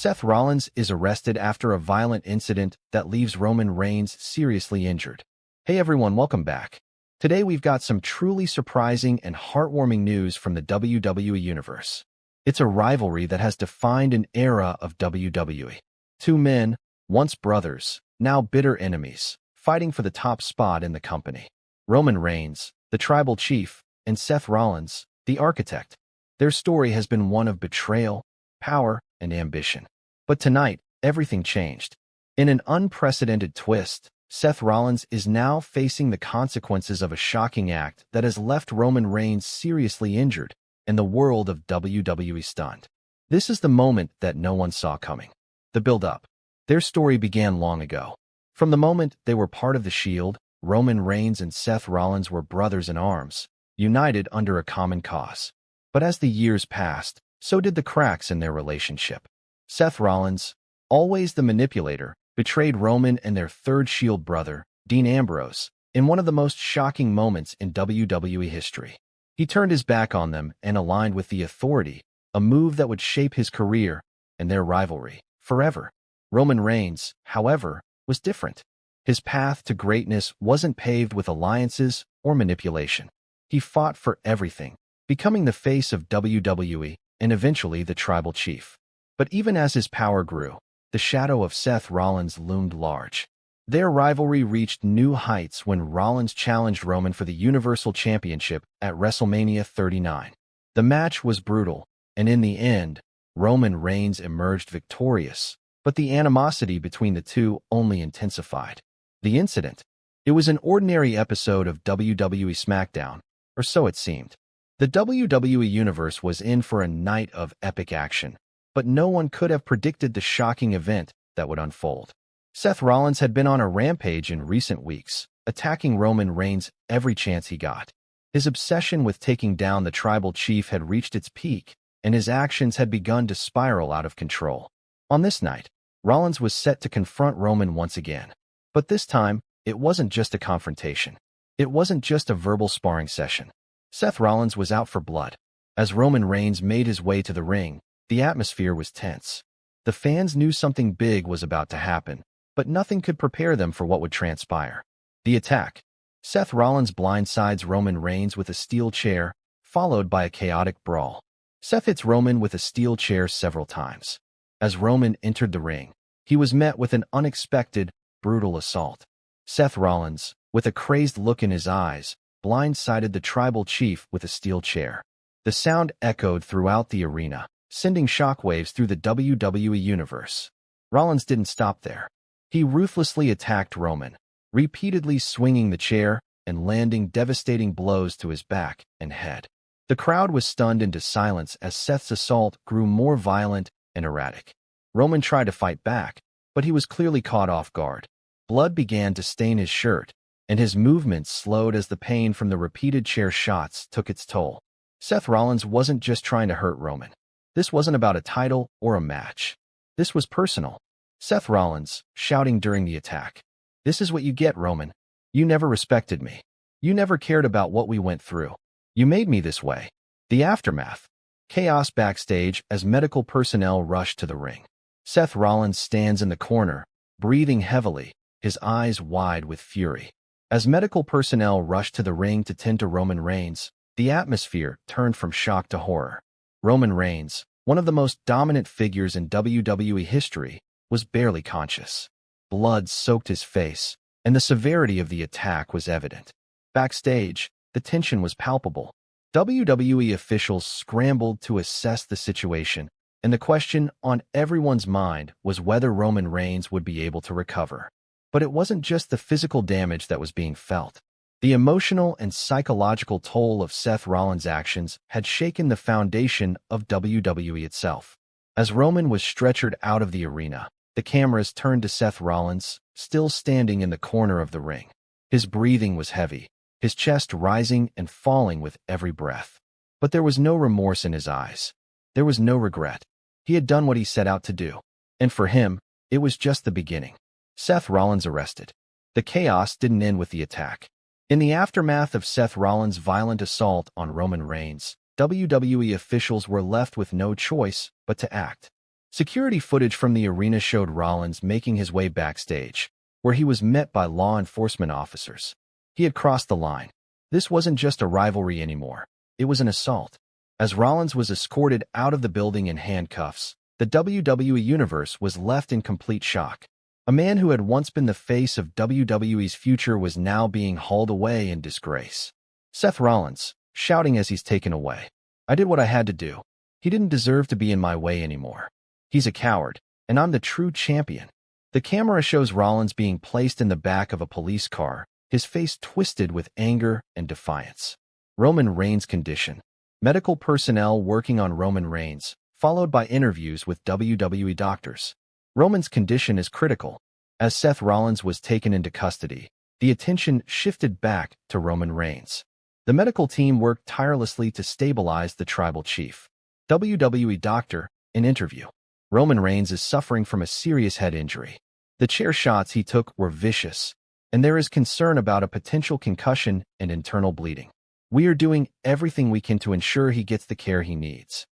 Seth Rollins is arrested after a violent incident that leaves Roman Reigns seriously injured. Hey everyone, welcome back. Today we've got some truly surprising and heartwarming news from the WWE Universe. It's a rivalry that has defined an era of WWE. Two men, once brothers, now bitter enemies, fighting for the top spot in the company. Roman Reigns, the tribal chief, and Seth Rollins, the architect. Their story has been one of betrayal, power, and ambition. But tonight, everything changed. In an unprecedented twist, Seth Rollins is now facing the consequences of a shocking act that has left Roman Reigns seriously injured and the world of WWE stunned. This is the moment that no one saw coming. The build-up. Their story began long ago. From the moment they were part of the Shield, Roman Reigns and Seth Rollins were brothers in arms, united under a common cause. But as the years passed, so did the cracks in their relationship. Seth Rollins, always the manipulator, betrayed Roman and their third Shield brother, Dean Ambrose, in one of the most shocking moments in WWE history. He turned his back on them and aligned with the Authority, a move that would shape his career and their rivalry forever. Roman Reigns, however, was different. His path to greatness wasn't paved with alliances or manipulation. He fought for everything, becoming the face of WWE and eventually the tribal chief. But even as his power grew, the shadow of Seth Rollins loomed large. Their rivalry reached new heights when Rollins challenged Roman for the Universal Championship at WrestleMania 39. The match was brutal, and in the end, Roman Reigns emerged victorious, but the animosity between the two only intensified. The incident. It was an ordinary episode of WWE SmackDown, or so it seemed. The WWE Universe was in for a night of epic action, but no one could have predicted the shocking event that would unfold. Seth Rollins had been on a rampage in recent weeks, attacking Roman Reigns every chance he got. His obsession with taking down the tribal chief had reached its peak, and his actions had begun to spiral out of control. On this night, Rollins was set to confront Roman once again. But this time, it wasn't just a confrontation. It wasn't just a verbal sparring session. Seth Rollins was out for blood. As Roman Reigns made his way to the ring, the atmosphere was tense. The fans knew something big was about to happen, but nothing could prepare them for what would transpire. The attack. Seth Rollins blindsides Roman Reigns with a steel chair, followed by a chaotic brawl. Seth hits Roman with a steel chair several times. As Roman entered the ring, he was met with an unexpected, brutal assault. Seth Rollins, with a crazed look in his eyes, blindsided the tribal chief with a steel chair. The sound echoed throughout the arena, sending shockwaves through the WWE Universe. Rollins didn't stop there. He ruthlessly attacked Roman, repeatedly swinging the chair and landing devastating blows to his back and head. The crowd was stunned into silence as Seth's assault grew more violent and erratic. Roman tried to fight back, but he was clearly caught off guard. Blood began to stain his shirt, and his movements slowed as the pain from the repeated chair shots took its toll. Seth Rollins wasn't just trying to hurt Roman. This wasn't about a title or a match. This was personal. Seth Rollins, shouting during the attack, "This is what you get, Roman. You never respected me. You never cared about what we went through. You made me this way." The aftermath. Chaos backstage as medical personnel rushed to the ring. Seth Rollins stands in the corner, breathing heavily, his eyes wide with fury. As medical personnel rushed to the ring to tend to Roman Reigns, the atmosphere turned from shock to horror. Roman Reigns, one of the most dominant figures in WWE history, was barely conscious. Blood soaked his face, and the severity of the attack was evident. Backstage, the tension was palpable. WWE officials scrambled to assess the situation, and the question on everyone's mind was whether Roman Reigns would be able to recover. But it wasn't just the physical damage that was being felt. The emotional and psychological toll of Seth Rollins' actions had shaken the foundation of WWE itself. As Roman was stretchered out of the arena, the cameras turned to Seth Rollins, still standing in the corner of the ring. His breathing was heavy, his chest rising and falling with every breath. But there was no remorse in his eyes. There was no regret. He had done what he set out to do. And for him, it was just the beginning. Seth Rollins arrested. The chaos didn't end with the attack. In the aftermath of Seth Rollins' violent assault on Roman Reigns, WWE officials were left with no choice but to act. Security footage from the arena showed Rollins making his way backstage, where he was met by law enforcement officers. He had crossed the line. This wasn't just a rivalry anymore. It was an assault. As Rollins was escorted out of the building in handcuffs, the WWE Universe was left in complete shock. A man who had once been the face of WWE's future was now being hauled away in disgrace. Seth Rollins, shouting as he's taken away. I did what I had to do. He didn't deserve to be in my way anymore. He's a coward, and I'm the true champion. The camera shows Rollins being placed in the back of a police car, his face twisted with anger and defiance. Roman Reigns' condition. Medical personnel working on Roman Reigns, followed by interviews with WWE doctors. Roman's condition is critical. As Seth Rollins was taken into custody, the attention shifted back to Roman Reigns. The medical team worked tirelessly to stabilize the tribal chief. WWE doctor, in interview. Roman Reigns is suffering from a serious head injury. The chair shots he took were vicious, and there is concern about a potential concussion and internal bleeding. We are doing everything we can to ensure he gets the care he needs.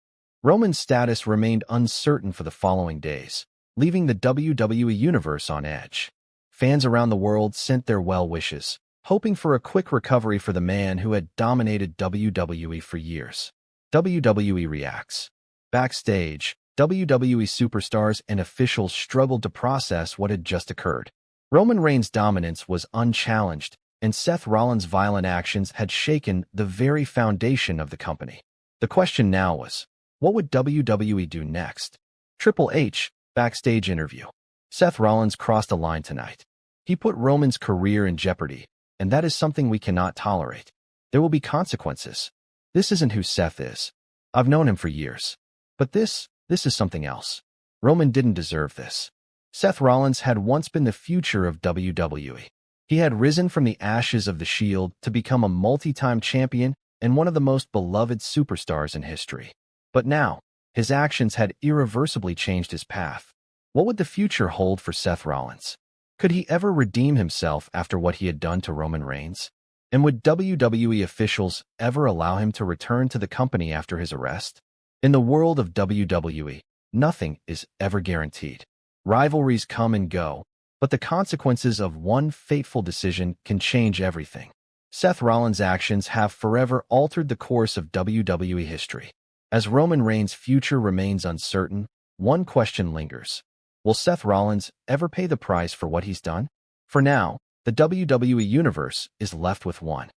Roman's status remained uncertain for the following days, leaving the WWE Universe on edge. Fans around the world sent their well wishes, hoping for a quick recovery for the man who had dominated WWE for years. WWE reacts. Backstage, WWE superstars and officials struggled to process what had just occurred. Roman Reigns' dominance was unchallenged, and Seth Rollins' violent actions had shaken the very foundation of the company. The question now was, what would WWE do next? Triple H, backstage interview. Seth Rollins crossed a line tonight. He put Roman's career in jeopardy, and that is something we cannot tolerate. There will be consequences. This isn't who Seth is. I've known him for years. But this is something else. Roman didn't deserve this. Seth Rollins had once been the future of WWE. He had risen from the ashes of the Shield to become a multi-time champion and one of the most beloved superstars in history. But now, his actions had irreversibly changed his path. What would the future hold for Seth Rollins? Could he ever redeem himself after what he had done to Roman Reigns? And would WWE officials ever allow him to return to the company after his arrest? In the world of WWE, nothing is ever guaranteed. Rivalries come and go, but the consequences of one fateful decision can change everything. Seth Rollins' actions have forever altered the course of WWE history. As Roman Reigns' future remains uncertain, one question lingers. Will Seth Rollins ever pay the price for what he's done? For now, the WWE Universe is left with one